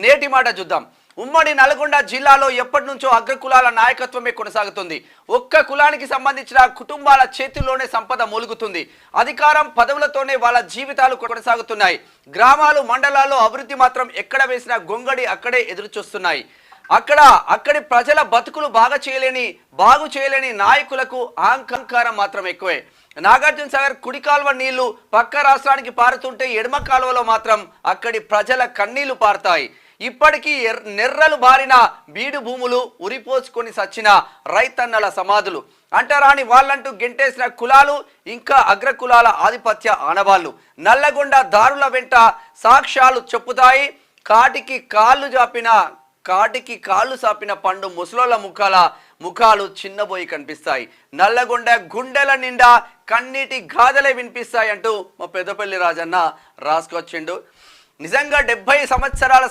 నేటి మాట చూద్దాం. ఉమ్మడి నల్గొండ జిల్లాలో ఎప్పటి నుంచో అగ్రకులాల నాయకత్వమే కొనసాగుతుంది. ఒక్క కులానికి సంబంధించిన కుటుంబాల చేతుల్లోనే సంపద మూలుగుతుంది. అధికారం పదవులతోనే వాళ్ళ జీవితాలు కొనసాగుతున్నాయి. గ్రామాలు మండలాల్లో అభివృద్ధి మాత్రం ఎక్కడ వేసిన గొంగడి అక్కడే ఎదురు చూస్తున్నాయి. అక్కడి ప్రజల బతుకులు బాగు చేయలేని నాయకులకు అహంకారం మాత్రం ఎక్కువే. నాగార్జున సాగర్ కుడి కాలువ నీళ్లు పక్క రాష్ట్రానికి పారుతుంటే ఎడమ కాలువలో మాత్రం అక్కడి ప్రజల కన్నీళ్లు పారుతాయి. ఇప్పటికీ నెర్రలు బారిన బీడు భూములు, ఉరిపోసుకొని సచ్చిన రైతన్నల సమాధులు, అంటరాని వాళ్ళంటూ గెంటేసిన కులాలు, ఇంకా అగ్రకులాల ఆధిపత్య ఆనవాళ్లు నల్లగొండ దారుల వెంట సాక్ష్యాలు చెప్పుతాయి. కాటికి కాళ్ళు సాపిన పండు ముసలోళ్ళ ముఖాలు చిన్నబోయి కనిపిస్తాయి. నల్లగొండ గుండెల నిండా కన్నీటి గాథలే వినిపిస్తాయి అంటూ మా పెద్దపల్లి రాజన్న రాసుకొచ్చిండు. నిజంగా 70 సంవత్సరాల